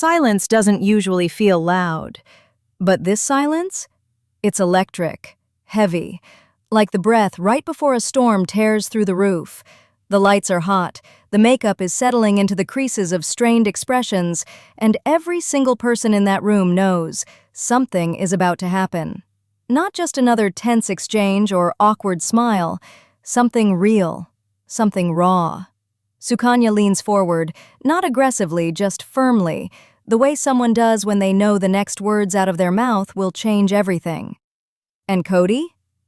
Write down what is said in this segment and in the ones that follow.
Silence doesn't usually feel loud. But this silence? It's electric, heavy, like the breath right before a storm tears through the roof. The lights are hot, the makeup is settling into the creases of strained expressions, and every single person in that room knows something is about to happen. Not just another tense exchange or awkward smile, something real, something raw. Sukanya leans forward, not aggressively, just firmly, the way someone does when they know the next words out of their mouth will change everything. And Kody?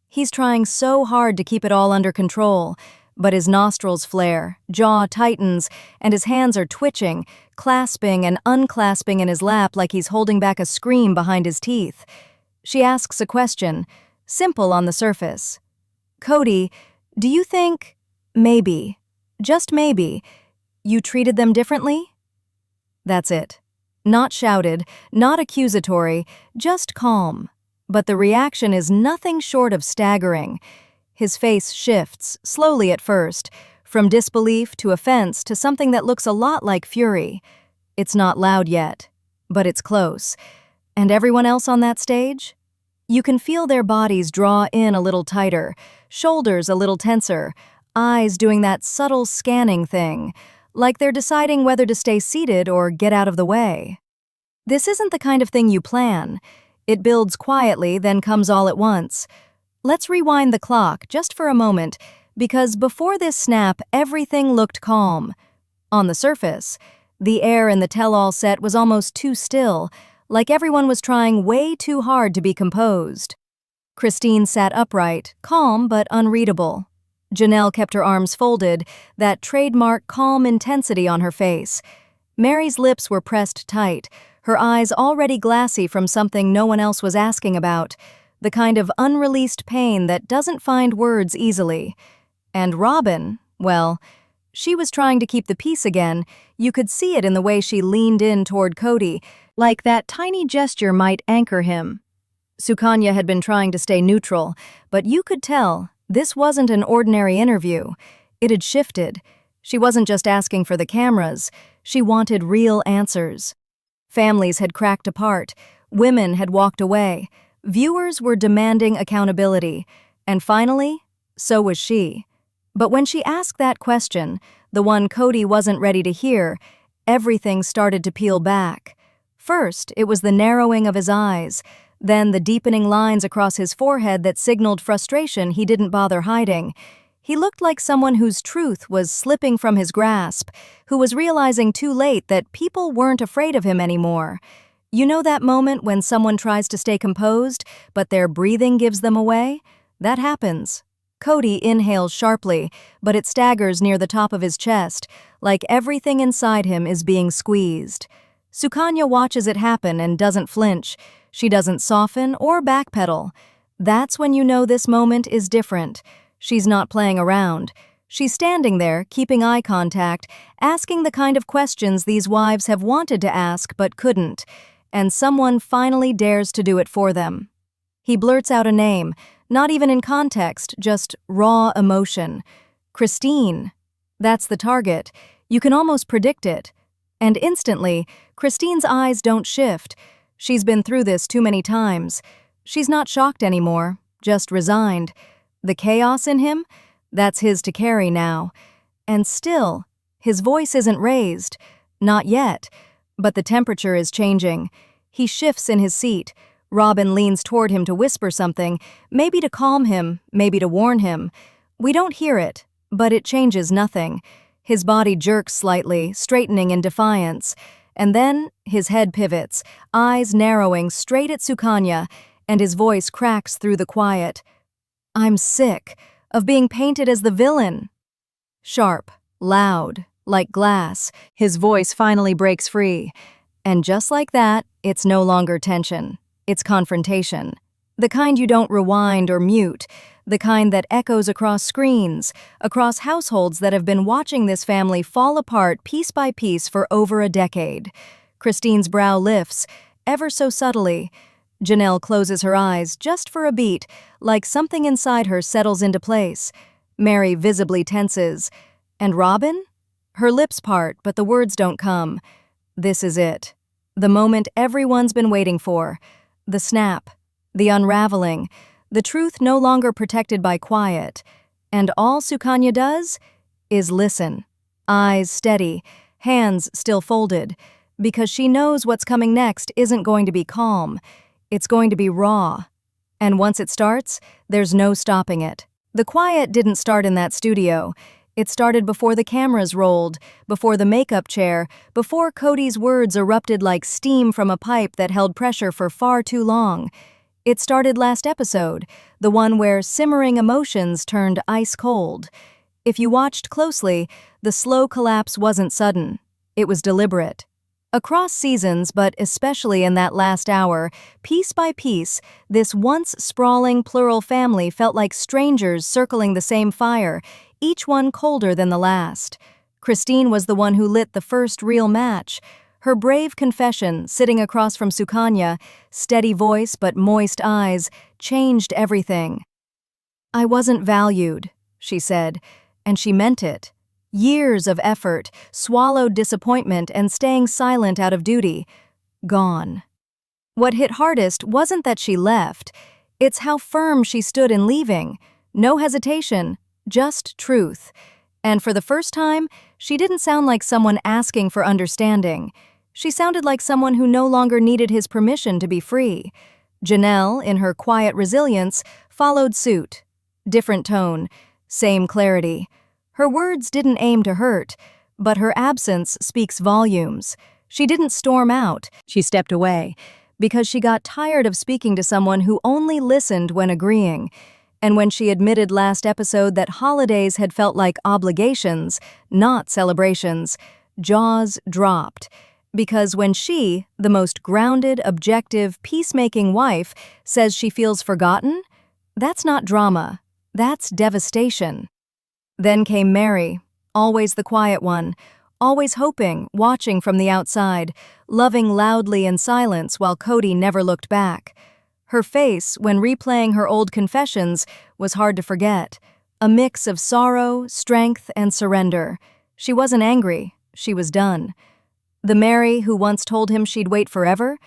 He's trying so hard to keep it all under control, but his nostrils flare, jaw tightens, and his hands are twitching, clasping and unclasping in his lap like he's holding back a scream behind his teeth. She asks a question, simple on the surface. Kody, do you think, maybe, just maybe, you treated them differently? That's it. Not shouted, not accusatory, just calm. But the reaction is nothing short of staggering. His face shifts, slowly at first, from disbelief to offense to something that looks a lot like fury. It's not loud yet, but it's close. And everyone else on that stage? You can feel their bodies draw in a little tighter, shoulders a little tenser, eyes doing that subtle scanning thing, like they're deciding whether to stay seated or get out of the way. This isn't the kind of thing you plan. It builds quietly, then comes all at once. Let's rewind the clock just for a moment, because before this snap, everything looked calm. On the surface, the air in the tell-all set was almost too still, like everyone was trying way too hard to be composed. Christine sat upright, calm but unreadable. Janelle kept her arms folded, that trademark calm intensity on her face. Mary's lips were pressed tight, her eyes already glassy from something no one else was asking about, the kind of unreleased pain that doesn't find words easily. And Robyn, well, she was trying to keep the peace again. You could see it in the way she leaned in toward Kody, like that tiny gesture might anchor him. Sukanya had been trying to stay neutral, but you could tell this wasn't an ordinary interview. It had shifted. She wasn't just asking for the cameras. She wanted real answers. Families had cracked apart. Women had walked away. Viewers were demanding accountability. And finally, so was she. But when she asked that question, the one Kody wasn't ready to hear, everything started to peel back. First, it was the narrowing of his eyes, then the deepening lines across his forehead that signaled frustration he didn't bother hiding. He looked like someone whose truth was slipping from his grasp, who was realizing too late that people weren't afraid of him anymore. You know that moment when someone tries to stay composed, but their breathing gives them away? That happens. Kody inhales sharply, but it staggers near the top of his chest, like everything inside him is being squeezed. Sukanya watches it happen and doesn't flinch. She doesn't soften or backpedal. That's when you know this moment is different. She's not playing around. She's standing there, keeping eye contact, asking the kind of questions these wives have wanted to ask but couldn't, and someone finally dares to do it for them. He blurts out a name, not even in context, just raw emotion. Christine. That's the target. You can almost predict it. And instantly, Christine's eyes don't shift. She's been through this too many times. She's not shocked anymore, just resigned. The chaos in him? That's his to carry now. And still, his voice isn't raised. Not yet. But the temperature is changing. He shifts in his seat. Robyn leans toward him to whisper something, maybe to calm him, maybe to warn him. We don't hear it, but it changes nothing. His body jerks slightly, straightening in defiance. And then his head pivots, eyes narrowing straight at Sukanya, and his voice cracks through the quiet. I'm sick of being painted as the villain. Sharp, loud, like glass, his voice finally breaks free. And just like that, it's no longer tension. It's confrontation. The kind you don't rewind or mute, the kind that echoes across screens, across households that have been watching this family fall apart piece by piece for over a decade. Christine's brow lifts, ever so subtly. Janelle closes her eyes just for a beat, like something inside her settles into place. Mary visibly tenses. And Robyn? Her lips part, but the words don't come. This is it. The moment everyone's been waiting for. The snap. The unraveling. The truth no longer protected by quiet. And all Sukanya does is listen. Eyes steady, hands still folded, because she knows what's coming next isn't going to be calm. It's going to be raw. And once it starts, there's no stopping it. The quiet didn't start in that studio. It started before the cameras rolled, before the makeup chair, before Kody's words erupted like steam from a pipe that held pressure for far too long. It started last episode, the one where simmering emotions turned ice cold. If you watched closely, the slow collapse wasn't sudden. It was deliberate. Across seasons, but especially in that last hour, piece by piece, this once sprawling plural family felt like strangers circling the same fire, each one colder than the last. Christine was the one who lit the first real match. Her brave confession, sitting across from Sukanya, steady voice but moist eyes, changed everything. "I wasn't valued," she said, and she meant it. Years of effort, swallowed disappointment, and staying silent out of duty. Gone. What hit hardest wasn't that she left. It's how firm she stood in leaving. No hesitation, just truth. And for the first time, she didn't sound like someone asking for understanding. She sounded like someone who no longer needed his permission to be free. Janelle, in her quiet resilience, followed suit. Different tone, same clarity. Her words didn't aim to hurt, but her absence speaks volumes. She didn't storm out, she stepped away, because she got tired of speaking to someone who only listened when agreeing. And when she admitted last episode that holidays had felt like obligations, not celebrations, jaws dropped. Because when she, the most grounded, objective, peacemaking wife, says she feels forgotten, that's not drama, that's devastation. Then came Mary, always the quiet one, always hoping, watching from the outside, loving loudly in silence while Kody never looked back. Her face, when replaying her old confessions, was hard to forget. A mix of sorrow, strength, and surrender. She wasn't angry, she was done. The Mary who once told him she'd wait forever?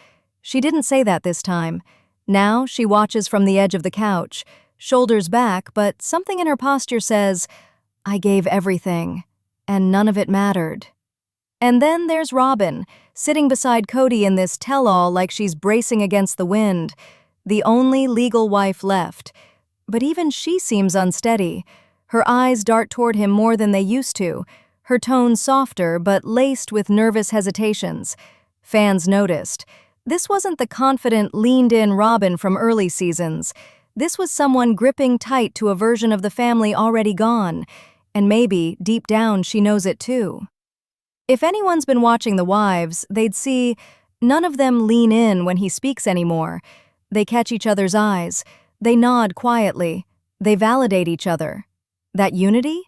She didn't say that this time. Now she watches from the edge of the couch, shoulders back, but something in her posture says, "I gave everything, and none of it mattered." And then there's Robyn, sitting beside Kody in this tell-all like she's bracing against the wind, the only legal wife left. But even she seems unsteady. Her eyes dart toward him more than they used to, her tone softer but laced with nervous hesitations. Fans noticed. This wasn't the confident, leaned-in Robyn from early seasons. This was someone gripping tight to a version of the family already gone. And maybe, deep down, she knows it too. If anyone's been watching The Wives, they'd see none of them lean in when he speaks anymore. They catch each other's eyes. They nod quietly. They validate each other. That unity?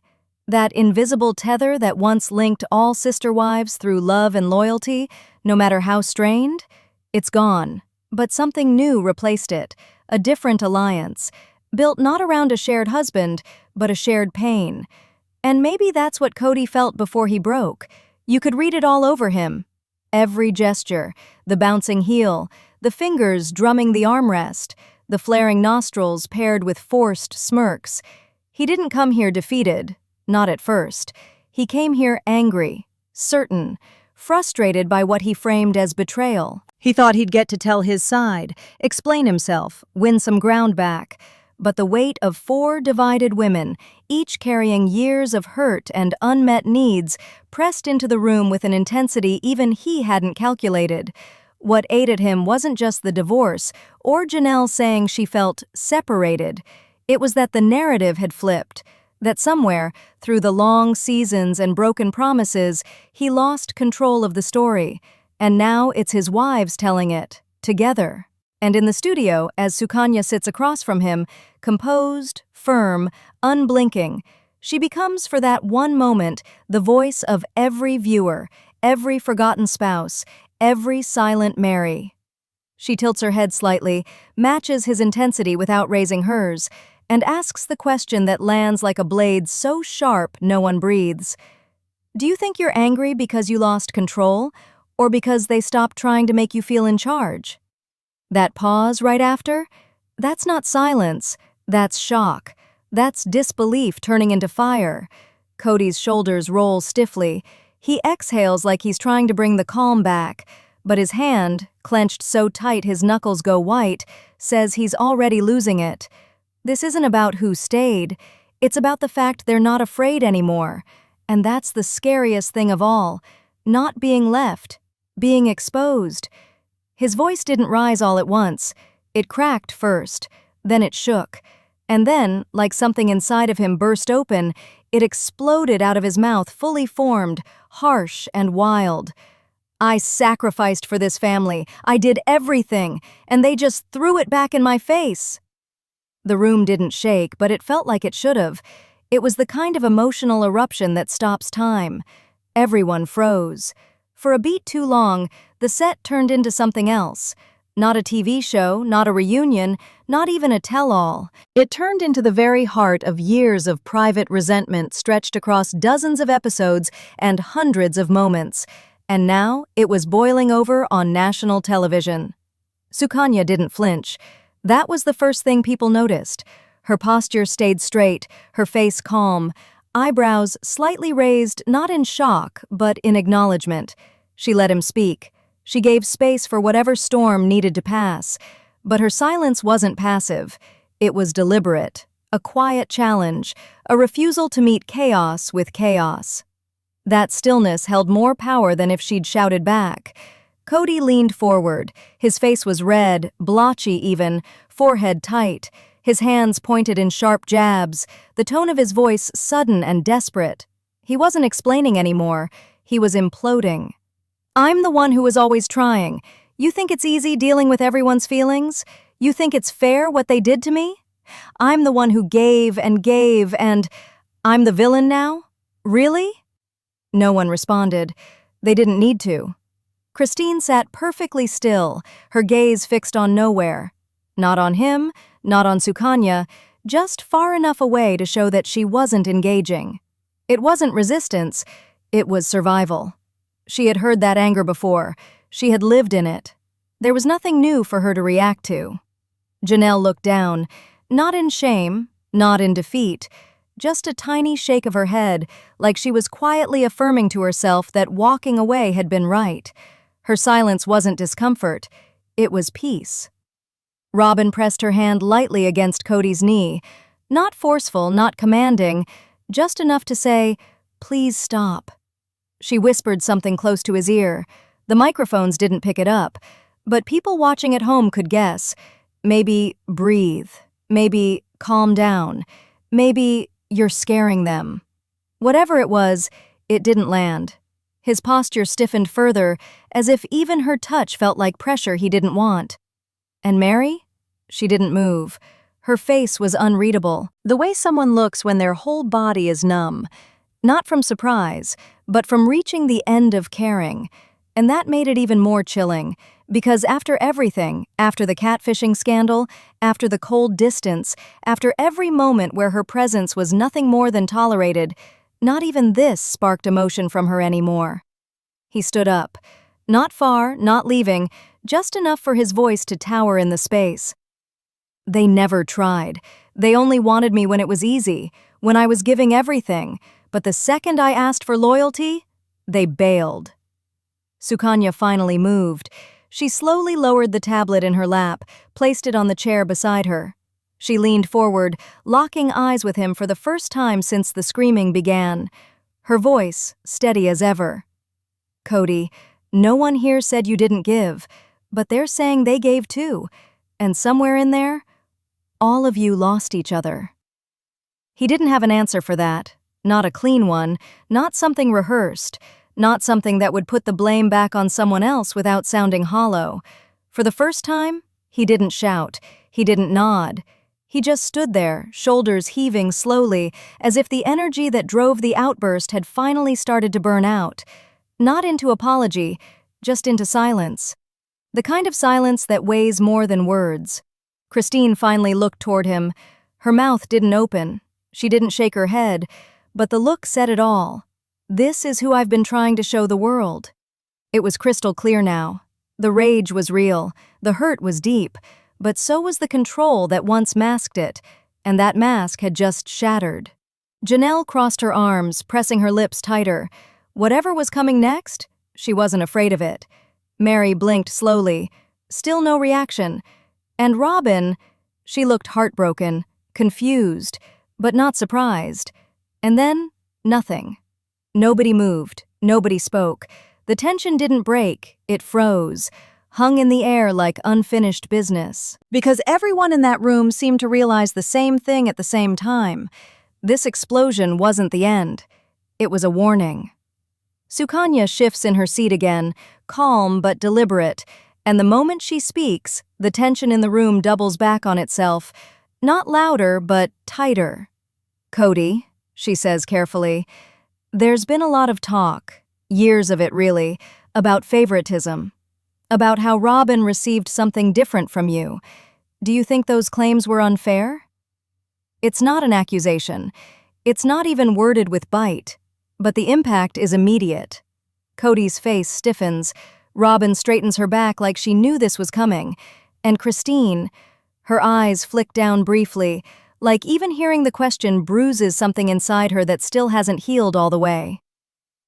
That invisible tether that once linked all sister wives through love and loyalty, no matter how strained? It's gone. But something new replaced it. A different alliance. Built not around a shared husband, but a shared pain. And maybe that's what Kody felt before he broke. You could read it all over him. Every gesture, the bouncing heel, the fingers drumming the armrest, the flaring nostrils paired with forced smirks. He didn't come here defeated, not at first. He came here angry, certain, frustrated by what he framed as betrayal. He thought he'd get to tell his side, explain himself, win some ground back. But the weight of 4 divided women, each carrying years of hurt and unmet needs, pressed into the room with an intensity even he hadn't calculated. What ate at him wasn't just the divorce, or Janelle saying she felt separated. It was that the narrative had flipped, that somewhere, through the long seasons and broken promises, he lost control of the story. And now it's his wives telling it, together. And in the studio, as Sukanya sits across from him, composed, firm, unblinking, she becomes for that one moment the voice of every viewer, every forgotten spouse, every silent Mary. She tilts her head slightly, matches his intensity without raising hers, and asks the question that lands like a blade so sharp no one breathes. "Do you think you're angry because you lost control? or because they stopped trying to make you feel in charge? That pause right after? That's not silence, that's shock. That's disbelief turning into fire. Kody's shoulders roll stiffly. He exhales like he's trying to bring the calm back, but his hand, clenched so tight his knuckles go white, says he's already losing it. This isn't about who stayed. It's about the fact they're not afraid anymore. And that's the scariest thing of all. Not being left. Being exposed. His voice didn't rise all at once. It cracked first. Then it shook. And then, like something inside of him burst open, it exploded out of his mouth, fully formed, harsh and wild. I sacrificed for this family. I did everything, and they just threw it back in my face. The room didn't shake, but it felt like it should have. It was the kind of emotional eruption that stops time. Everyone froze. For a beat too long, the set turned into something else. Not a TV show, not a reunion, not even a tell-all. It turned into the very heart of years of private resentment stretched across dozens of episodes and hundreds of moments. And now, it was boiling over on national television. Sukanya didn't flinch. That was the first thing people noticed. Her posture stayed straight, her face calm, eyebrows slightly raised not in shock, but in acknowledgement. She let him speak. She gave space for whatever storm needed to pass. But her silence wasn't passive. It was deliberate, a quiet challenge, a refusal to meet chaos with chaos. That stillness held more power than if she'd shouted back. Kody leaned forward. His face was red, blotchy even, forehead tight, his hands pointed in sharp jabs, the tone of his voice sudden and desperate. He wasn't explaining anymore. He was imploding. I'm the one who was always trying. You think it's easy dealing with everyone's feelings? You think it's fair what they did to me? I'm the one who gave, and I'm the villain now? Really? No one responded. They didn't need to. Christine sat perfectly still, her gaze fixed on nowhere. Not on him, not on Sukanya, just far enough away to show that she wasn't engaging. It wasn't resistance, it was survival. She had heard that anger before. She had lived in it. There was nothing new for her to react to. Janelle looked down, not in shame, not in defeat, just a tiny shake of her head, like she was quietly affirming to herself that walking away had been right. Her silence wasn't discomfort, it was peace. Robyn pressed her hand lightly against Kody's knee, not forceful, not commanding, just enough to say, "Please stop." She whispered something close to his ear. The microphones didn't pick it up, but people watching at home could guess. Maybe breathe, maybe calm down, maybe you're scaring them. Whatever it was, it didn't land. His posture stiffened further, as if even her touch felt like pressure he didn't want. And Mary? She didn't move. Her face was unreadable, the way someone looks when their whole body is numb. Not from surprise, but from reaching the end of caring. And that made it even more chilling, because after everything, after the catfishing scandal, after the cold distance, after every moment where her presence was nothing more than tolerated, not even this sparked emotion from her anymore. He stood up. Not far, not leaving, just enough for his voice to tower in the space. They never tried. They only wanted me when it was easy, when I was giving everything. But the second I asked for loyalty, they bailed. Sukanya finally moved. She slowly lowered the tablet in her lap, placed it on the chair beside her. She leaned forward, locking eyes with him for the first time since the screaming began. Her voice, steady as ever. Kody, no one here said you didn't give, but they're saying they gave too. And somewhere in there, all of you lost each other. He didn't have an answer for that. Not a clean one, not something rehearsed, not something that would put the blame back on someone else without sounding hollow. For the first time, he didn't shout, he didn't nod. He just stood there, shoulders heaving slowly, as if the energy that drove the outburst had finally started to burn out. Not into apology, just into silence. The kind of silence that weighs more than words. Christine finally looked toward him. Her mouth didn't open. She didn't shake her head, but the look said it all. This is who I've been trying to show the world. It was crystal clear now. The rage was real, the hurt was deep, but so was the control that once masked it, and that mask had just shattered. Janelle crossed her arms, pressing her lips tighter. Whatever was coming next, she wasn't afraid of it. Mary blinked slowly. Still no reaction. And Robyn, she looked heartbroken, confused, but not surprised. And then, nothing. Nobody moved, nobody spoke. The tension didn't break, it froze, hung in the air like unfinished business. Because everyone in that room seemed to realize the same thing at the same time. This explosion wasn't the end. It was a warning. Sukanya shifts in her seat again, calm but deliberate, and the moment she speaks, the tension in the room doubles back on itself, not louder but tighter. "Kody," she says carefully, "there's been a lot of talk, years of it really, about favoritism, about how Robyn received something different from you. Do you think those claims were unfair?" It's not an accusation. It's not even worded with bite. But the impact is immediate. Kody's face stiffens. Robyn straightens her back like she knew this was coming. And Christine, her eyes flick down briefly, like even hearing the question bruises something inside her that still hasn't healed all the way.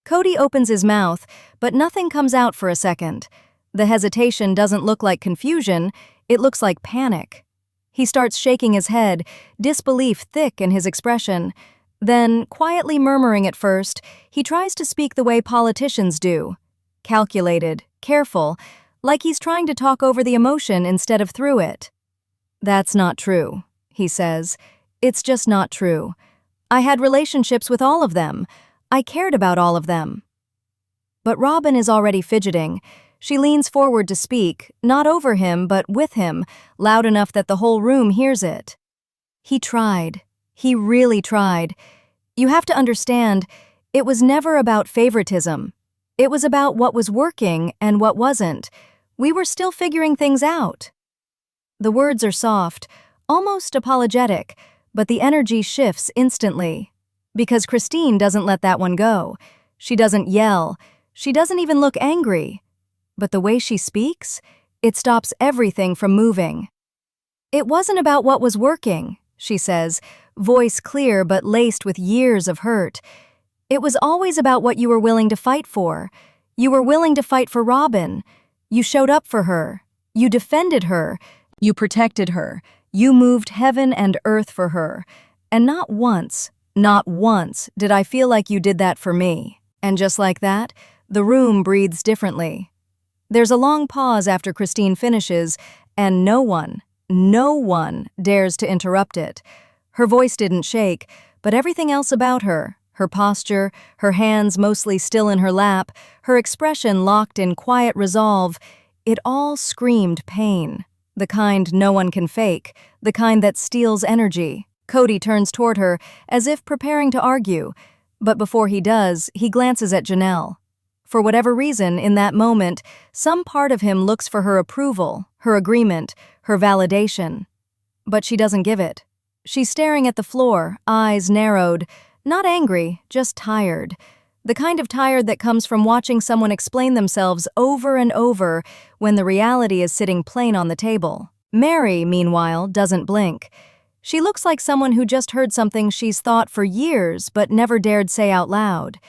Kody opens his mouth, but nothing comes out for a second. The hesitation doesn't look like confusion, it looks like panic. He starts shaking his head, disbelief thick in his expression. Then, quietly murmuring at first, he tries to speak the way politicians do. Calculated, careful, like he's trying to talk over the emotion instead of through it. "That's not true," he says. "It's just not true. I had relationships with all of them. I cared about all of them." But Robyn is already fidgeting. She leans forward to speak, not over him, but with him, loud enough that the whole room hears it. "He tried. He really tried. You have to understand, it was never about favoritism. It was about what was working and what wasn't. We were still figuring things out." The words are soft, almost apologetic, but the energy shifts instantly. Because Christine doesn't let that one go. She doesn't yell. She doesn't even look angry. But the way she speaks, it stops everything from moving. "It wasn't about what was working," she says, voice clear but laced with years of hurt. "It was always about what you were willing to fight for. You were willing to fight for Robyn. You showed up for her. You defended her. You protected her. You moved heaven and earth for her. And not once did I feel like you did that for me." And just like that, the room breathes differently. There's a long pause after Christine finishes, and no one dares to interrupt it. Her voice didn't shake, but everything else about her, her posture, her hands mostly still in her lap, her expression locked in quiet resolve, it all screamed pain. The kind no one can fake, the kind that steals energy. Kody turns toward her, as if preparing to argue, but before he does, he glances at Janelle. For whatever reason, in that moment, some part of him looks for her approval, her agreement, her validation. But she doesn't give it. She's staring at the floor, eyes narrowed, not angry, just tired. The kind of tired that comes from watching someone explain themselves over and over when the reality is sitting plain on the table. Mary, meanwhile, doesn't blink. She looks like someone who just heard something she's thought for years but never dared say out loud.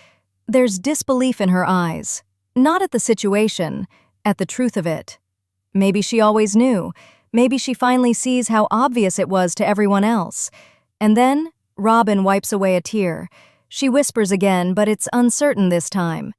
There's disbelief in her eyes, not at the situation, at the truth of it. Maybe she always knew. Maybe she finally sees how obvious it was to everyone else. And then, Robyn wipes away a tear. She whispers again, but it's uncertain this time.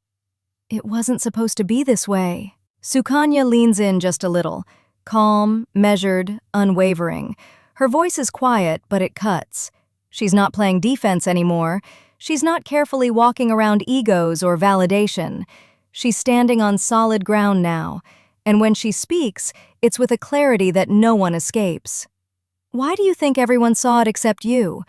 "It wasn't supposed to be this way." Sukanya leans in just a little, calm, measured, unwavering. Her voice is quiet, but it cuts. She's not playing defense anymore. She's not carefully walking around egos or validation. She's standing on solid ground now, and when she speaks, it's with a clarity that no one escapes. "Why do you think everyone saw it except you?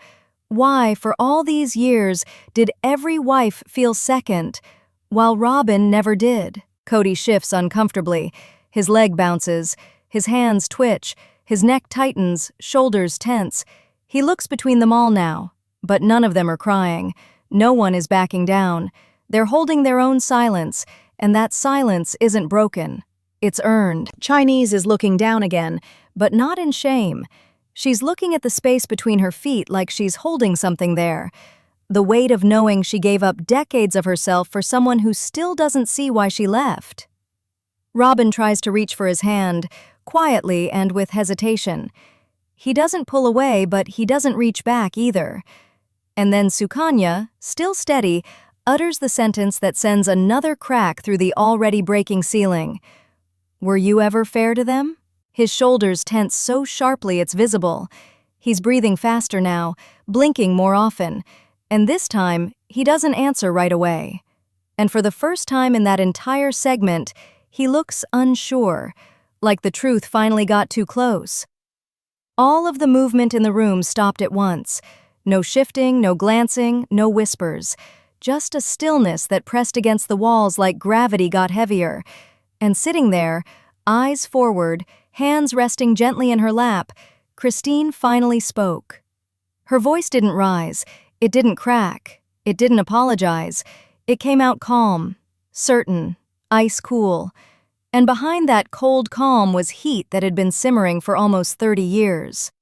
Why, for all these years, did every wife feel second, while Robyn never did?" Kody shifts uncomfortably. His leg bounces, his hands twitch, his neck tightens, shoulders tense. He looks between them all now, but none of them are crying. No one is backing down. They're holding their own silence, And that silence isn't broken. It's earned. Chinese is looking down again, but not in shame. She's looking at the space between her feet like she's holding something there. The weight of knowing she gave up decades of herself for someone who still doesn't see why she left. Robyn tries to reach for his hand, quietly and with hesitation. He doesn't pull away, but he doesn't reach back either. And then Sukanya, still steady, utters the sentence that sends another crack through the already breaking ceiling. "Were you ever fair to them?" His shoulders tense so sharply it's visible. He's breathing faster now, blinking more often, and this time, he doesn't answer right away. And for the first time in that entire segment, he looks unsure, like the truth finally got too close. All of the movement in the room stopped at once. No shifting, no glancing, no whispers. Just a stillness that pressed against the walls like gravity got heavier. And sitting there, eyes forward, hands resting gently in her lap, Christine finally spoke. Her voice didn't rise, it didn't crack, it didn't apologize. It came out calm, certain, ice cool. And behind that cold calm was heat that had been simmering for almost 30 years.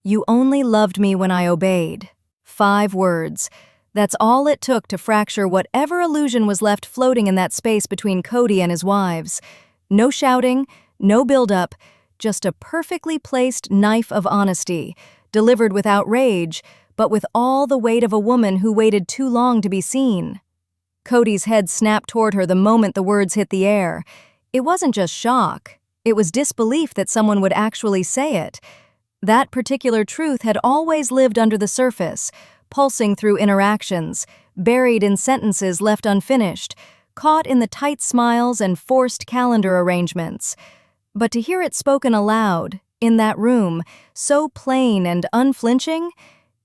"You only loved me when I obeyed." 5 words. That's all it took to fracture whatever illusion was left floating in that space between Kody and his wives. No shouting, no build-up, just a perfectly placed knife of honesty, delivered without rage, but with all the weight of a woman who waited too long to be seen. Kody's head snapped toward her the moment the words hit the air. It wasn't just shock, it was disbelief that someone would actually say it. That particular truth had always lived under the surface, pulsing through interactions, buried in sentences left unfinished, caught in the tight smiles and forced calendar arrangements. But to hear it spoken aloud, in that room, so plain and unflinching,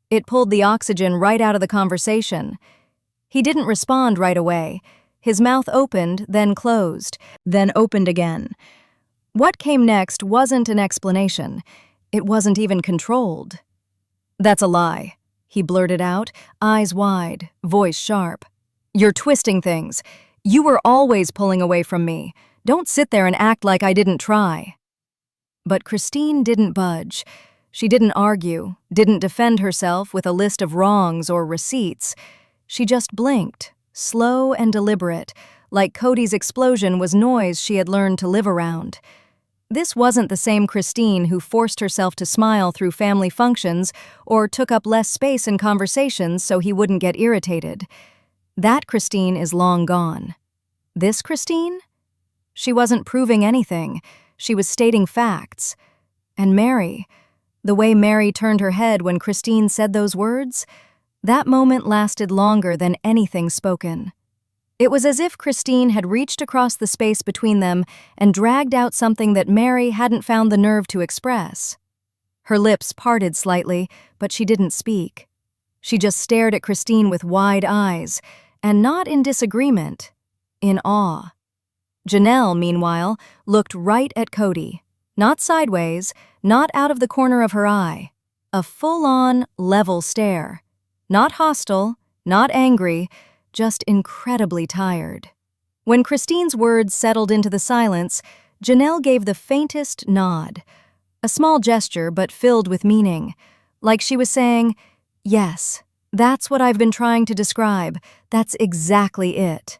it pulled the oxygen right out of the conversation. He didn't respond right away. His mouth opened, then closed, then opened again. What came next wasn't an explanation. It wasn't even controlled. "That's a lie," he blurted out, eyes wide, voice sharp. "You're twisting things. You were always pulling away from me. Don't sit there and act like I didn't try." But Christine didn't budge. She didn't argue, didn't defend herself with a list of wrongs or receipts. She just blinked, slow and deliberate, like Kody's explosion was noise she had learned to live around. This wasn't the same Christine who forced herself to smile through family functions or took up less space in conversations so he wouldn't get irritated. That Christine is long gone. This Christine? She wasn't proving anything. She was stating facts. And Mary, the way Mary turned her head when Christine said those words, that moment lasted longer than anything spoken. It was as if Christine had reached across the space between them and dragged out something that Mary hadn't found the nerve to express. Her lips parted slightly, but she didn't speak. She just stared at Christine with wide eyes, and not in disagreement, in awe. Janelle, meanwhile, looked right at Kody, not sideways, not out of the corner of her eye. A full-on, level stare. Not hostile, not angry, just incredibly tired. When Christine's words settled into the silence, Janelle gave the faintest nod. A small gesture, but filled with meaning. Like she was saying, "Yes, that's what I've been trying to describe. That's exactly it."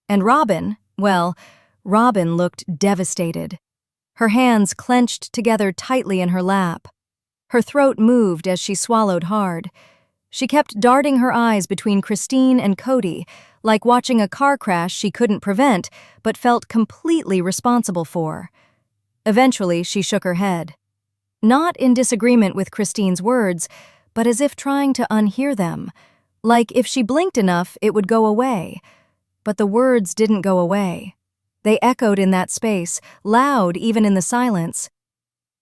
And Robyn, well, Robyn looked devastated. Her hands clenched together tightly in her lap. Her throat moved as she swallowed hard. She kept darting her eyes between Christine and Kody, like watching a car crash she couldn't prevent, but felt completely responsible for. Eventually, she shook her head. Not in disagreement with Christine's words, but as if trying to unhear them. Like if she blinked enough, it would go away. But the words didn't go away. They echoed in that space, loud even in the silence.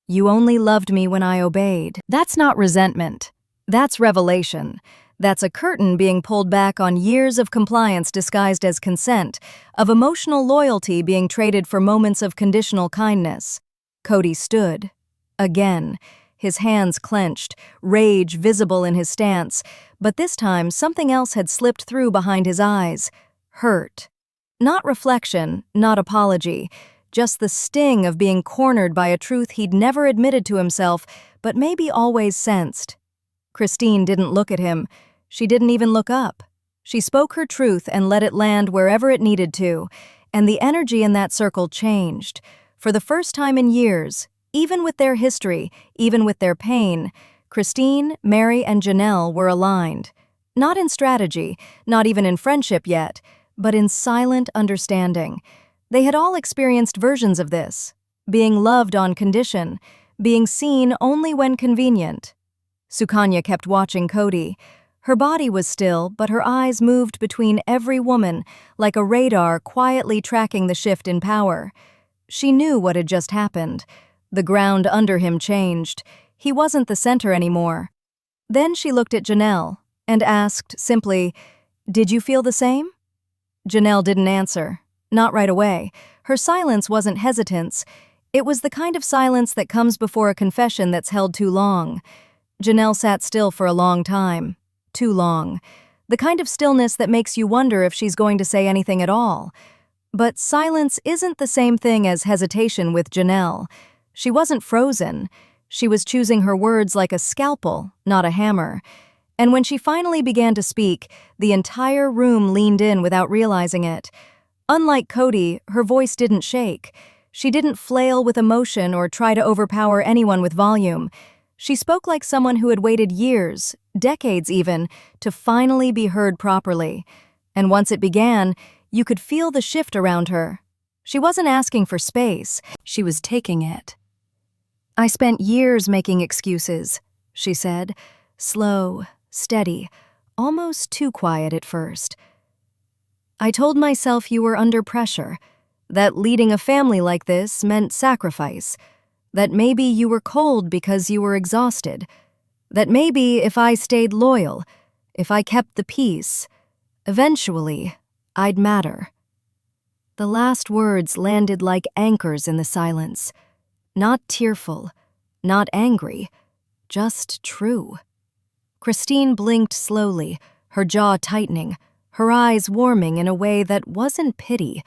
"You only loved me when I obeyed." That's not resentment. That's revelation. That's a curtain being pulled back on years of compliance disguised as consent, of emotional loyalty being traded for moments of conditional kindness. Kody stood. Again, his hands clenched, rage visible in his stance, but this time something else had slipped through behind his eyes. Hurt. Not reflection, not apology, just the sting of being cornered by a truth he'd never admitted to himself, but maybe always sensed. Christine didn't look at him. She didn't even look up. She spoke her truth and let it land wherever it needed to, and the energy in that circle changed. For the first time in years, even with their history, even with their pain, Christine, Mary, and Janelle were aligned. Not in strategy, not even in friendship yet, but in silent understanding. They had all experienced versions of this, being loved on condition, being seen only when convenient. Sukanya kept watching Kody. Her body was still, but her eyes moved between every woman, like a radar quietly tracking the shift in power. She knew what had just happened. The ground under him changed. He wasn't the center anymore. Then she looked at Janelle and asked simply, "Did you feel the same?" Janelle didn't answer. Not right away. Her silence wasn't hesitance. It was the kind of silence that comes before a confession that's held too long. Janelle sat still for a long time. Too long. The kind of stillness that makes you wonder if she's going to say anything at all. But silence isn't the same thing as hesitation with Janelle. She wasn't frozen. She was choosing her words like a scalpel, not a hammer. And when she finally began to speak, the entire room leaned in without realizing it. Unlike Kody, her voice didn't shake. She didn't flail with emotion or try to overpower anyone with volume. She spoke like someone who had waited years, decades even, to finally be heard properly. And once it began, you could feel the shift around her. She wasn't asking for space, she was taking it. "I spent years making excuses," she said, slow, steady, almost too quiet at first. "I told myself you were under pressure, that leading a family like this meant sacrifice, that maybe you were cold because you were exhausted, that maybe if I stayed loyal, if I kept the peace, eventually I'd matter." The last words landed like anchors in the silence. Not tearful, not angry, just true. Christine blinked slowly, her jaw tightening, her eyes warming in a way that wasn't pity.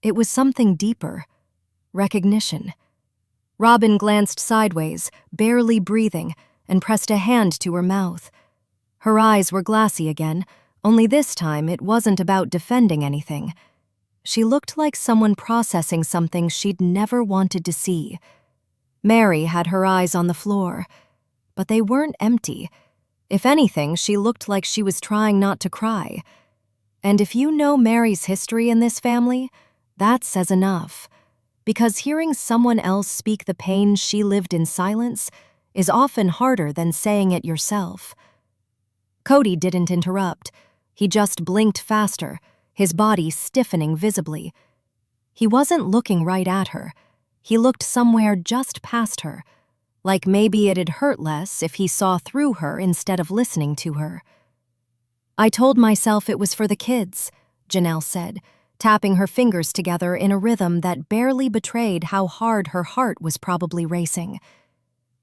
It was something deeper. Recognition. Robyn glanced sideways, barely breathing, and pressed a hand to her mouth. Her eyes were glassy again, only this time it wasn't about defending anything. She looked like someone processing something she'd never wanted to see. Mary had her eyes on the floor, but they weren't empty. If anything, she looked like she was trying not to cry. And if you know Mary's history in this family, that says enough. Because hearing someone else speak the pain she lived in silence is often harder than saying it yourself. Kody didn't interrupt. He just blinked faster, his body stiffening visibly. He wasn't looking right at her. He looked somewhere just past her, like maybe it'd hurt less if he saw through her instead of listening to her. "I told myself it was for the kids," Janelle said, tapping her fingers together in a rhythm that barely betrayed how hard her heart was probably racing.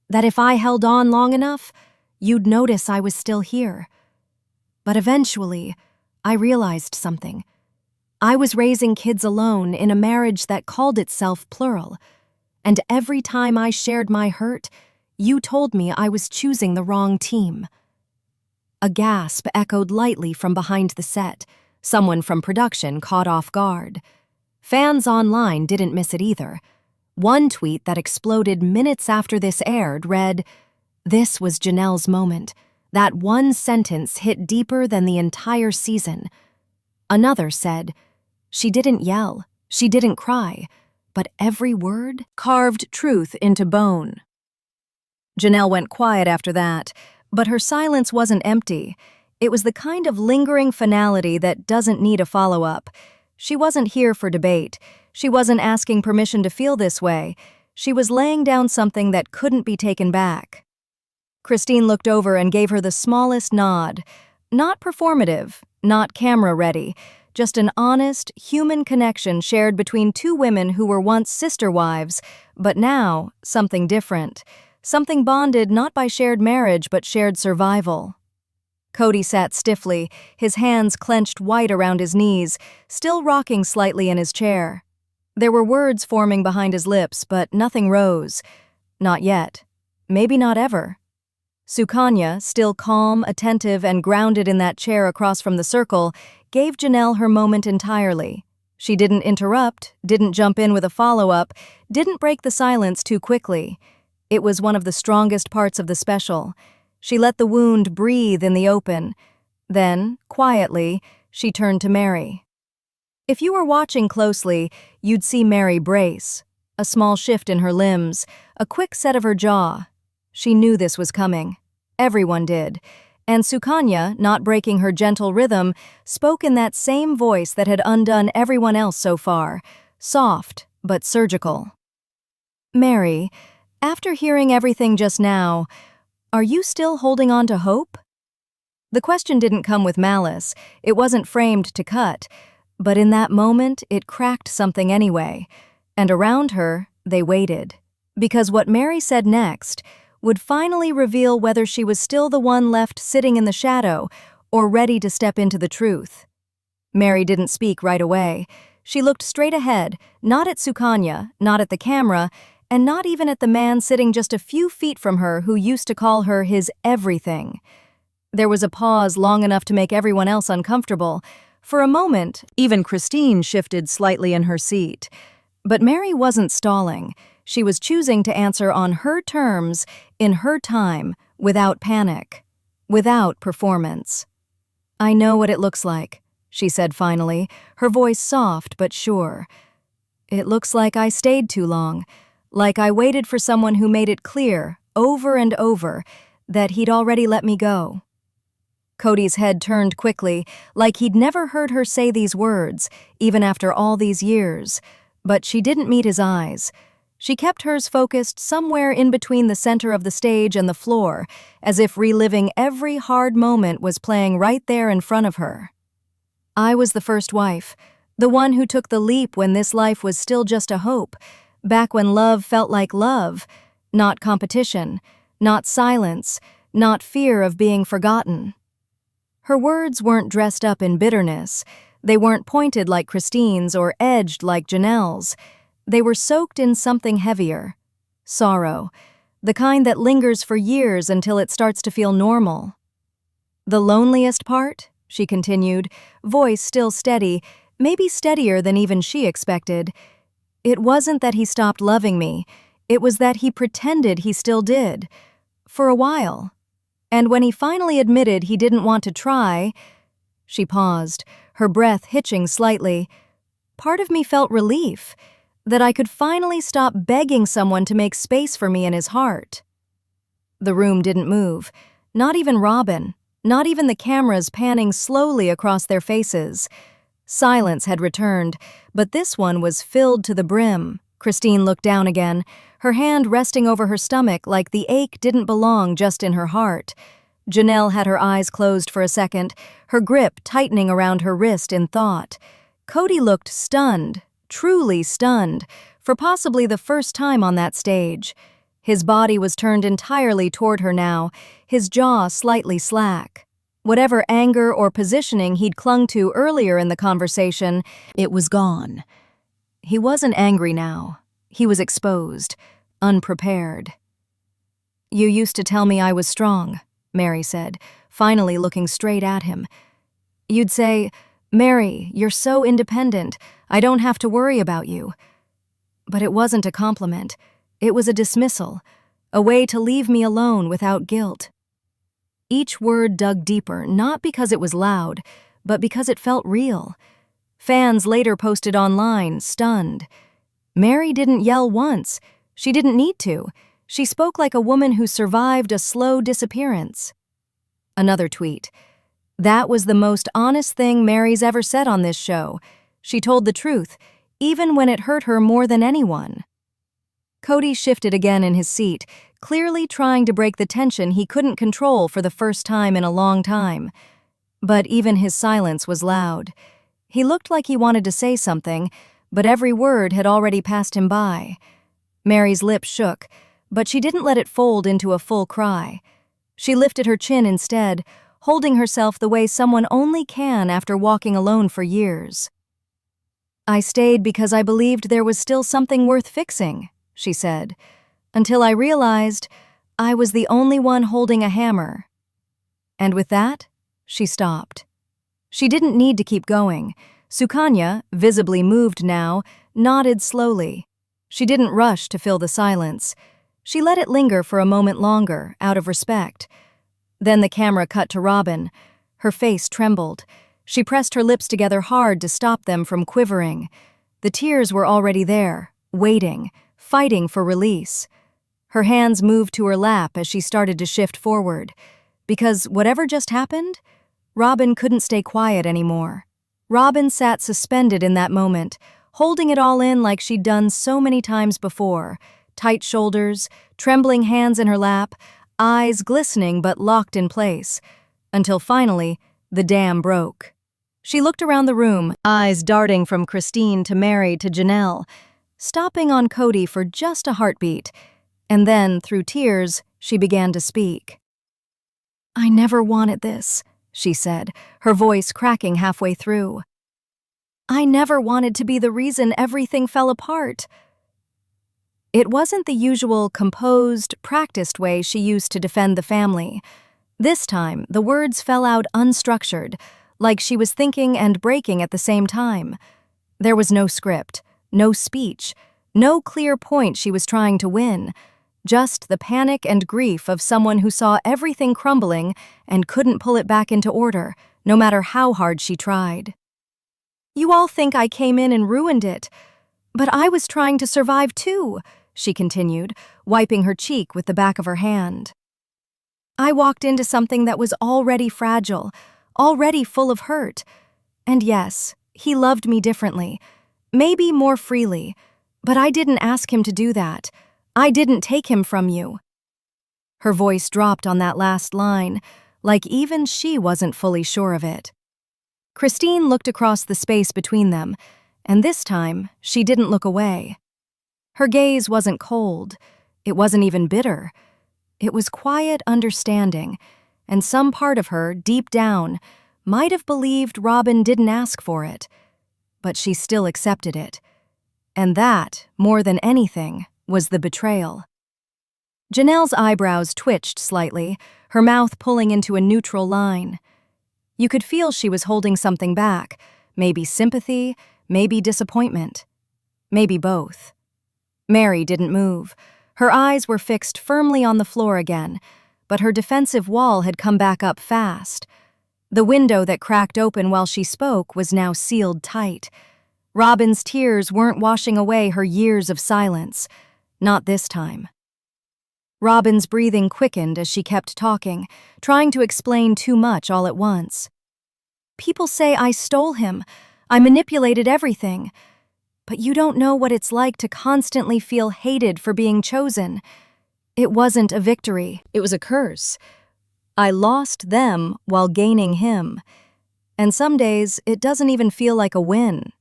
"That if I held on long enough, you'd notice I was still here. But eventually, I realized something. I was raising kids alone in a marriage that called itself plural, and every time I shared my hurt, you told me I was choosing the wrong team." A gasp echoed lightly from behind the set. Someone from production caught off guard. Fans online didn't miss it either. One tweet that exploded minutes after this aired read, "This was Janelle's moment. That one sentence hit deeper than the entire season." Another said, "She didn't yell, she didn't cry, but every word carved truth into bone." Janelle went quiet after that, but her silence wasn't empty. It was the kind of lingering finality that doesn't need a follow-up. She wasn't here for debate. She wasn't asking permission to feel this way. She was laying down something that couldn't be taken back. Christine looked over and gave her the smallest nod. Not performative, not camera-ready, just an honest, human connection shared between two women who were once sister wives, but now something different. Something bonded not by shared marriage but shared survival. Kody sat stiffly, his hands clenched white around his knees, still rocking slightly in his chair. There were words forming behind his lips, but nothing rose. Not yet. Maybe not ever. Sukanya, still calm, attentive, and grounded in that chair across from the circle, gave Janelle her moment entirely. She didn't interrupt, didn't jump in with a follow-up, didn't break the silence too quickly. It was one of the strongest parts of the special. She let the wound breathe in the open. Then, quietly, she turned to Mary. If you were watching closely, you'd see Mary brace. A small shift in her limbs, a quick set of her jaw. She knew this was coming. Everyone did. And Sukanya, not breaking her gentle rhythm, spoke in that same voice that had undone everyone else so far, soft but surgical. Mary, after hearing everything just now, are you still holding on to hope? The question didn't come with malice, it wasn't framed to cut, but in that moment it cracked something anyway, and around her they waited. Because what Mary said next would finally reveal whether she was still the one left sitting in the shadow or ready to step into the truth. Mary didn't speak right away. She looked straight ahead, not at Sukanya, not at the camera, and not even at the man sitting just a few feet from her who used to call her his everything. There was a pause long enough to make everyone else uncomfortable. For a moment, even Christine shifted slightly in her seat. But Mary wasn't stalling. She was choosing to answer on her terms, in her time, without panic, without performance. I know what it looks like, she said finally, her voice soft but sure. It looks like I stayed too long, like I waited for someone who made it clear, over and over, that he'd already let me go. Kody's head turned quickly, like he'd never heard her say these words, even after all these years. But she didn't meet his eyes. She kept hers focused somewhere in between the center of the stage and the floor, as if reliving every hard moment was playing right there in front of her. I was the first wife, the one who took the leap when this life was still just a hope, back when love felt like love, not competition, not silence, not fear of being forgotten. Her words weren't dressed up in bitterness. They weren't pointed like Christine's or edged like Janelle's. They were soaked in something heavier. Sorrow. The kind that lingers for years until it starts to feel normal. The loneliest part, she continued, voice still steady, maybe steadier than even she expected. It wasn't that he stopped loving me. It was that he pretended he still did. For a while. And when he finally admitted he didn't want to try, she paused, her breath hitching slightly. Part of me felt relief, that I could finally stop begging someone to make space for me in his heart. The room didn't move, not even Robyn, not even the cameras panning slowly across their faces. Silence had returned, but this one was filled to the brim. Christine looked down again, her hand resting over her stomach like the ache didn't belong just in her heart. Janelle had her eyes closed for a second, her grip tightening around her wrist in thought. Kody looked stunned, truly stunned, for possibly the first time on that stage. His body was turned entirely toward her now, his jaw slightly slack. Whatever anger or positioning he'd clung to earlier in the conversation, it was gone. He wasn't angry now. He was exposed, unprepared. "You used to tell me I was strong," Mary said, finally looking straight at him. "You'd say, 'Mary, you're so independent, I don't have to worry about you.' But it wasn't a compliment. It was a dismissal, a way to leave me alone without guilt." Each word dug deeper, not because it was loud, but because it felt real. Fans later posted online, stunned. Mary didn't yell once. She didn't need to. She spoke like a woman who survived a slow disappearance. Another tweet. "That was the most honest thing Mary's ever said on this show. She told the truth, even when it hurt her more than anyone." Kody shifted again in his seat, clearly trying to break the tension he couldn't control for the first time in a long time. But even his silence was loud. He looked like he wanted to say something, but every word had already passed him by. Mary's lips shook, but she didn't let it fold into a full cry. She lifted her chin instead, holding herself the way someone only can after walking alone for years. "I stayed because I believed there was still something worth fixing," she said, "until I realized I was the only one holding a hammer." And with that, she stopped. She didn't need to keep going. Sukanya, visibly moved now, nodded slowly. She didn't rush to fill the silence. She let it linger for a moment longer, out of respect. Then the camera cut to Robyn. Her face trembled. She pressed her lips together hard to stop them from quivering. The tears were already there, waiting, fighting for release. Her hands moved to her lap as she started to shift forward. Because whatever just happened, Robyn couldn't stay quiet anymore. Robyn sat suspended in that moment, holding it all in like she'd done so many times before. Tight shoulders, trembling hands in her lap, eyes glistening but locked in place. Until finally, the dam broke. She looked around the room, eyes darting from Christine to Mary to Janelle, stopping on Kody for just a heartbeat. And then, through tears, she began to speak. "I never wanted this," she said, her voice cracking halfway through. "I never wanted to be the reason everything fell apart." It wasn't the usual composed, practiced way she used to defend the family. This time, the words fell out unstructured, like she was thinking and breaking at the same time. There was no script, no speech, no clear point she was trying to win. Just the panic and grief of someone who saw everything crumbling and couldn't pull it back into order, no matter how hard she tried. "You all think I came in and ruined it, but I was trying to survive too," she continued, wiping her cheek with the back of her hand. "I walked into something that was already fragile, already full of hurt. And yes, he loved me differently, maybe more freely, but I didn't ask him to do that. I didn't take him from you." Her voice dropped on that last line, like even she wasn't fully sure of it. Christine looked across the space between them, and this time, she didn't look away. Her gaze wasn't cold. It wasn't even bitter. It was quiet understanding, and some part of her, deep down, might have believed Robyn didn't ask for it. But she still accepted it. And that, more than anything, was the betrayal. Janelle's eyebrows twitched slightly, her mouth pulling into a neutral line. You could feel she was holding something back, maybe sympathy, maybe disappointment, maybe both. Mary didn't move. Her eyes were fixed firmly on the floor again, but her defensive wall had come back up fast. The window that cracked open while she spoke was now sealed tight. Robyn's tears weren't washing away her years of silence. Not this time. Robyn's breathing quickened as she kept talking, trying to explain too much all at once. "People say I stole him. I manipulated everything. But you don't know what it's like to constantly feel hated for being chosen. It wasn't a victory. It was a curse. I lost them while gaining him. And some days, it doesn't even feel like a win."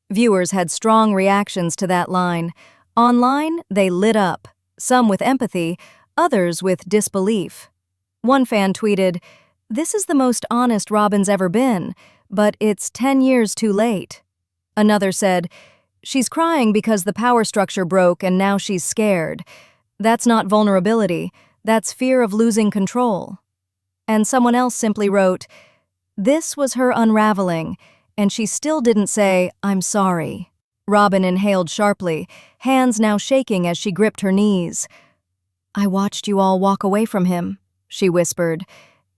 Viewers had strong reactions to that line. Online, they lit up, some with empathy, others with disbelief. One fan tweeted, "This is the most honest Robyn's ever been, but it's 10 years too late." Another said, "She's crying because the power structure broke and now she's scared. That's not vulnerability, that's fear of losing control." And someone else simply wrote, "This was her unraveling, and she still didn't say, 'I'm sorry.'" Robyn inhaled sharply, hands now shaking as she gripped her knees. "I watched you all walk away from him," she whispered,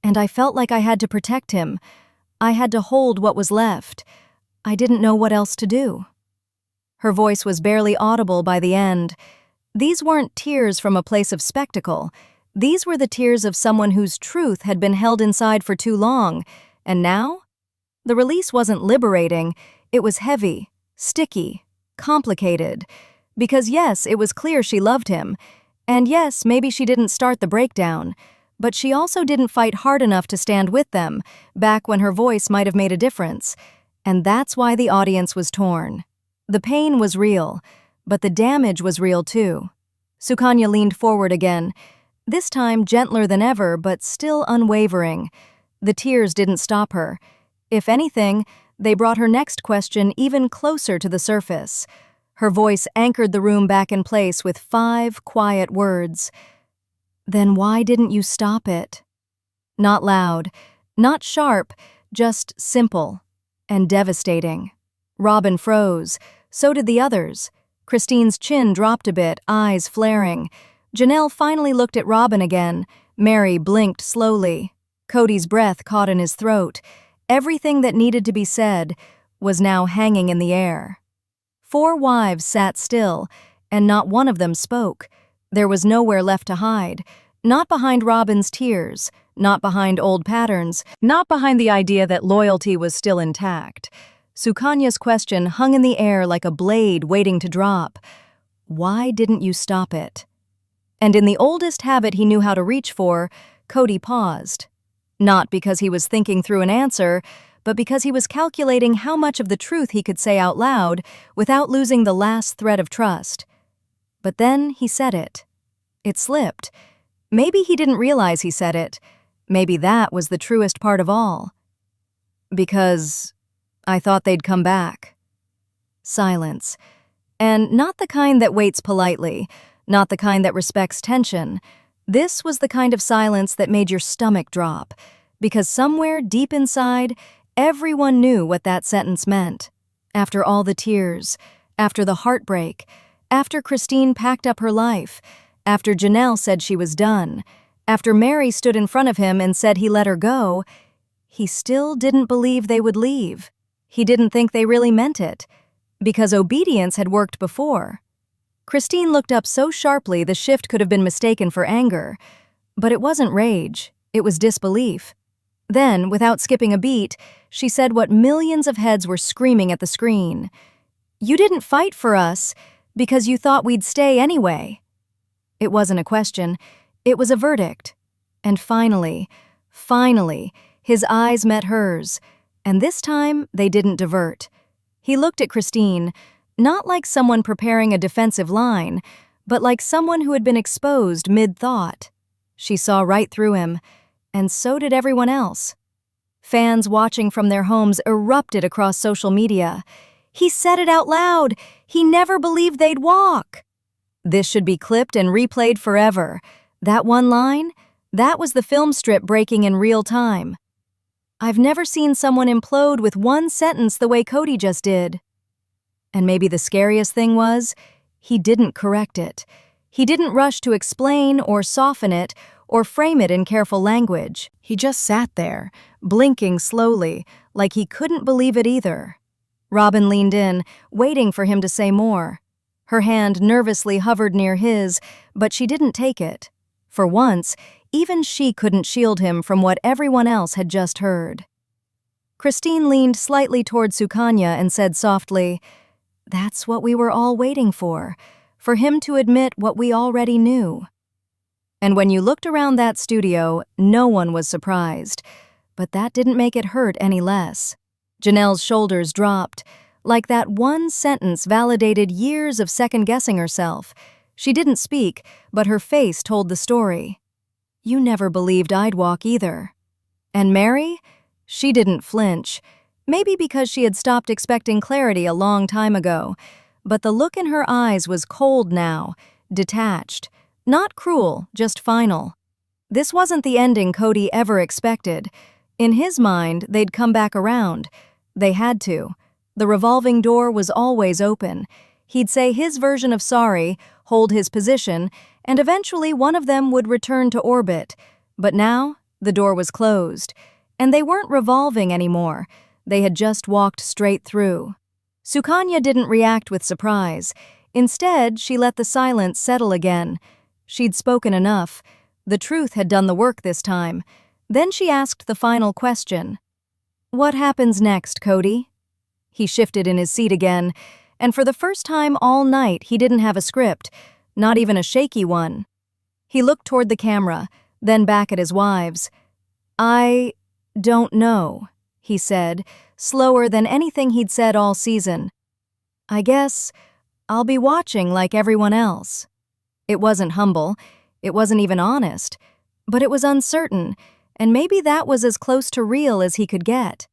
"and I felt like I had to protect him. I had to hold what was left. I didn't know what else to do." Her voice was barely audible by the end. These weren't tears from a place of spectacle. These were the tears of someone whose truth had been held inside for too long, and now? The release wasn't liberating, it was heavy, sticky, complicated. Because yes, it was clear she loved him, and yes, maybe she didn't start the breakdown, but she also didn't fight hard enough to stand with them, back when her voice might have made a difference. And that's why the audience was torn. The pain was real, but the damage was real too. Sukanya leaned forward again, this time gentler than ever, but still unwavering. The tears didn't stop her. If anything, they brought her next question even closer to the surface. Her voice anchored the room back in place with 5 quiet words. "Then why didn't you stop it?" Not loud, not sharp, just simple and devastating. Robyn froze. So did the others. Christine's chin dropped a bit, eyes flaring. Janelle finally looked at Robyn again. Mary blinked slowly. Kody's breath caught in his throat. Everything that needed to be said was now hanging in the air. 4 wives sat still, and not one of them spoke. There was nowhere left to hide. Not behind Robyn's tears, not behind old patterns, not behind the idea that loyalty was still intact. Sukanya's question hung in the air like a blade waiting to drop. Why didn't you stop it? And in the oldest habit he knew how to reach for, Kody paused. Not because he was thinking through an answer, but because he was calculating how much of the truth he could say out loud without losing the last thread of trust. But then he said it. It slipped. Maybe he didn't realize he said it. Maybe that was the truest part of all. Because I thought they'd come back. Silence. And not the kind that waits politely, not the kind that respects tension. This was the kind of silence that made your stomach drop, because somewhere deep inside, everyone knew what that sentence meant. After all the tears, after the heartbreak, after Christine packed up her life, after Janelle said she was done, after Mary stood in front of him and said he let her go, he still didn't believe they would leave. He didn't think they really meant it, because obedience had worked before. Christine looked up so sharply the shift could have been mistaken for anger. But it wasn't rage, it was disbelief. Then, without skipping a beat, she said what millions of heads were screaming at the screen. "You didn't fight for us because you thought we'd stay anyway." It wasn't a question, it was a verdict. And finally, his eyes met hers, and this time they didn't divert. He looked at Christine, not like someone preparing a defensive line, but like someone who had been exposed mid-thought. She saw right through him, and so did everyone else. Fans watching from their homes erupted across social media. "He said it out loud! He never believed they'd walk!" This should be clipped and replayed forever. That one line? That was the film strip breaking in real time. I've never seen someone implode with one sentence the way Kody just did. And maybe the scariest thing was, he didn't correct it. He didn't rush to explain or soften it or frame it in careful language. He just sat there, blinking slowly, like he couldn't believe it either. Robyn leaned in, waiting for him to say more. Her hand nervously hovered near his, but she didn't take it. For once, even she couldn't shield him from what everyone else had just heard. Christine leaned slightly toward Sukanya and said softly, "That's what we were all waiting for him to admit what we already knew." And when you looked around that studio, no one was surprised, but that didn't make it hurt any less. Janelle's shoulders dropped, like that one sentence validated years of second-guessing herself. She didn't speak, but her face told the story. "You never believed I'd walk either." And Mary? She didn't flinch. Maybe because she had stopped expecting clarity a long time ago. But the look in her eyes was cold now, detached. Not cruel, just final. This wasn't the ending Kody ever expected. In his mind, they'd come back around. They had to. The revolving door was always open. He'd say his version of sorry, hold his position, and eventually one of them would return to orbit. But now, the door was closed. And they weren't revolving anymore. They had just walked straight through. Sukanya didn't react with surprise. Instead, she let the silence settle again. She'd spoken enough. The truth had done the work this time. Then she asked the final question. "What happens next, Kody?" He shifted in his seat again, and for the first time all night he didn't have a script, not even a shaky one. He looked toward the camera, then back at his wives. "I don't know," he said, slower than anything he'd said all season. "I guess I'll be watching like everyone else." It wasn't humble, it wasn't even honest, but it was uncertain, and maybe that was as close to real as he could get.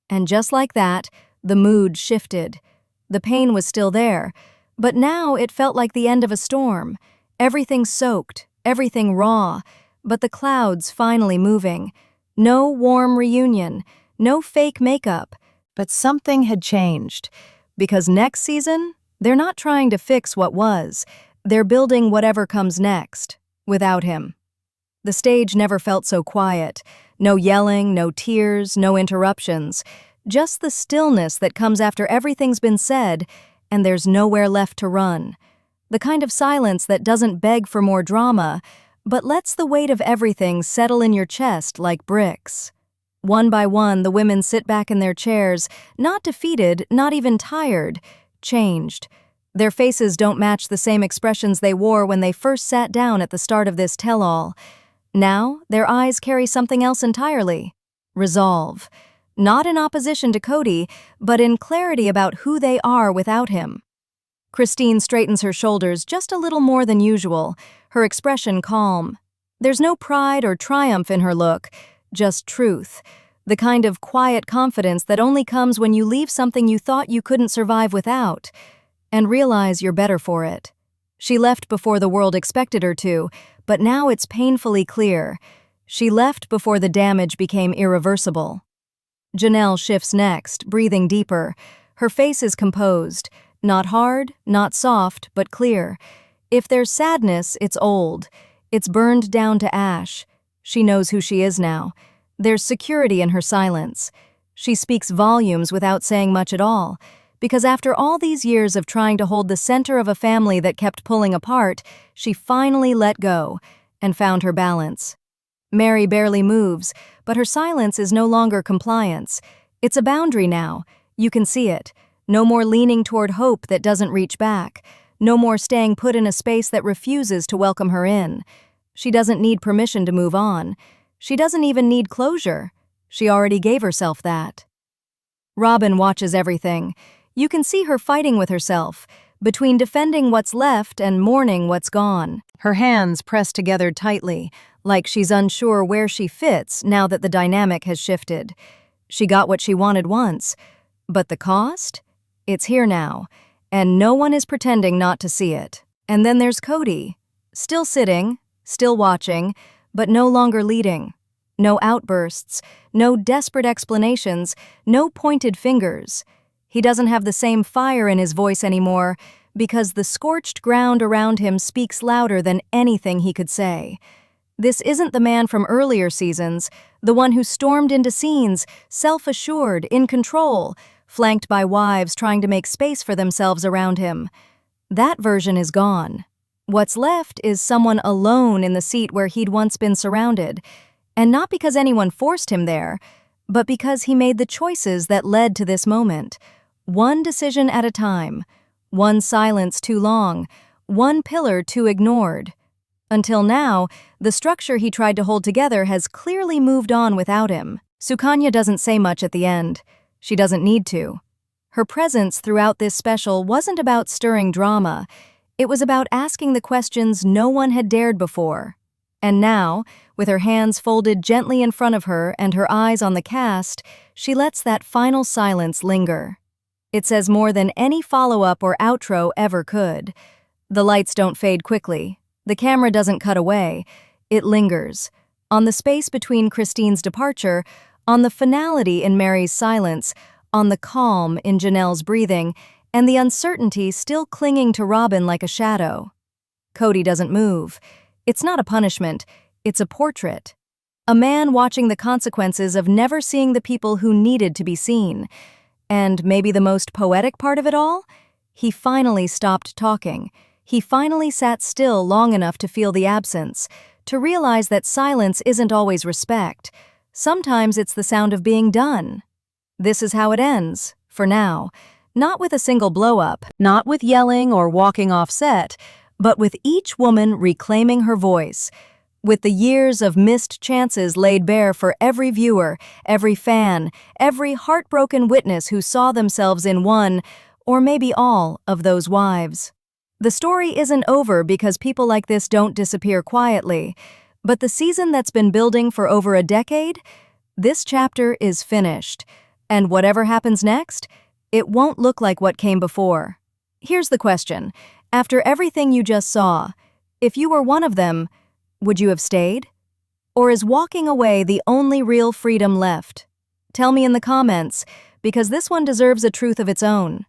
And just like that, the mood shifted. The pain was still there, but now it felt like the end of a storm. Everything soaked, everything raw, but the clouds finally moving. No warm reunion, no fake makeup, but something had changed. Because next season, they're not trying to fix what was. They're building whatever comes next, without him. The stage never felt so quiet. No yelling, no tears, no interruptions. Just the stillness that comes after everything's been said, and there's nowhere left to run. The kind of silence that doesn't beg for more drama, but lets the weight of everything settle in your chest like bricks. One by one, the women sit back in their chairs, not defeated, not even tired, changed. Their faces don't match the same expressions they wore when they first sat down at the start of this tell-all. Now, their eyes carry something else entirely. Resolve. Not in opposition to Kody, but in clarity about who they are without him. Christine straightens her shoulders just a little more than usual, her expression calm. There's no pride or triumph in her look, just truth. The kind of quiet confidence that only comes when you leave something you thought you couldn't survive without, and realize you're better for it. She left before the world expected her to, but now it's painfully clear. She left before the damage became irreversible. Janelle shifts next, breathing deeper. Her face is composed, not hard, not soft, but clear. If there's sadness, it's old. It's burned down to ash. She knows who she is now. There's security in her silence. She speaks volumes without saying much at all, because after all these years of trying to hold the center of a family that kept pulling apart, she finally let go and found her balance. Mary barely moves, but her silence is no longer compliance. It's a boundary now. You can see it. No more leaning toward hope that doesn't reach back. No more staying put in a space that refuses to welcome her in. She doesn't need permission to move on. She doesn't even need closure. She already gave herself that. Robyn watches everything. You can see her fighting with herself, between defending what's left and mourning what's gone. Her hands pressed together tightly, like she's unsure where she fits now that the dynamic has shifted. She got what she wanted once, but the cost? It's here now, and no one is pretending not to see it. And then there's Kody, still sitting, still watching, but no longer leading. No outbursts, no desperate explanations, no pointed fingers. He doesn't have the same fire in his voice anymore, because the scorched ground around him speaks louder than anything he could say. This isn't the man from earlier seasons, the one who stormed into scenes, self-assured, in control, flanked by wives trying to make space for themselves around him. That version is gone. What's left is someone alone in the seat where he'd once been surrounded, and not because anyone forced him there, but because he made the choices that led to this moment. One decision at a time, one silence too long, one pillar too ignored. Until now, the structure he tried to hold together has clearly moved on without him. Sukanya doesn't say much at the end. She doesn't need to. Her presence throughout this special wasn't about stirring drama. It was about asking the questions no one had dared before. And now, with her hands folded gently in front of her and her eyes on the cast, she lets that final silence linger. It says more than any follow-up or outro ever could. The lights don't fade quickly. The camera doesn't cut away. It lingers. On the space between Christine's departure, on the finality in Mary's silence, on the calm in Janelle's breathing, and the uncertainty still clinging to Robyn like a shadow. Kody doesn't move. It's not a punishment, it's a portrait. A man watching the consequences of never seeing the people who needed to be seen. And maybe the most poetic part of it all? He finally stopped talking. He finally sat still long enough to feel the absence, to realize that silence isn't always respect. Sometimes it's the sound of being done. This is how it ends, for now. Not with a single blow-up, not with yelling or walking off set, but with each woman reclaiming her voice, with the years of missed chances laid bare for every viewer, every fan, every heartbroken witness who saw themselves in one, or maybe all, of those wives. The story isn't over because people like this don't disappear quietly. But the season that's been building for over a decade, this chapter is finished. And whatever happens next, it won't look like what came before. Here's the question. After everything you just saw, if you were one of them, would you have stayed? Or is walking away the only real freedom left? Tell me in the comments, because this one deserves a truth of its own.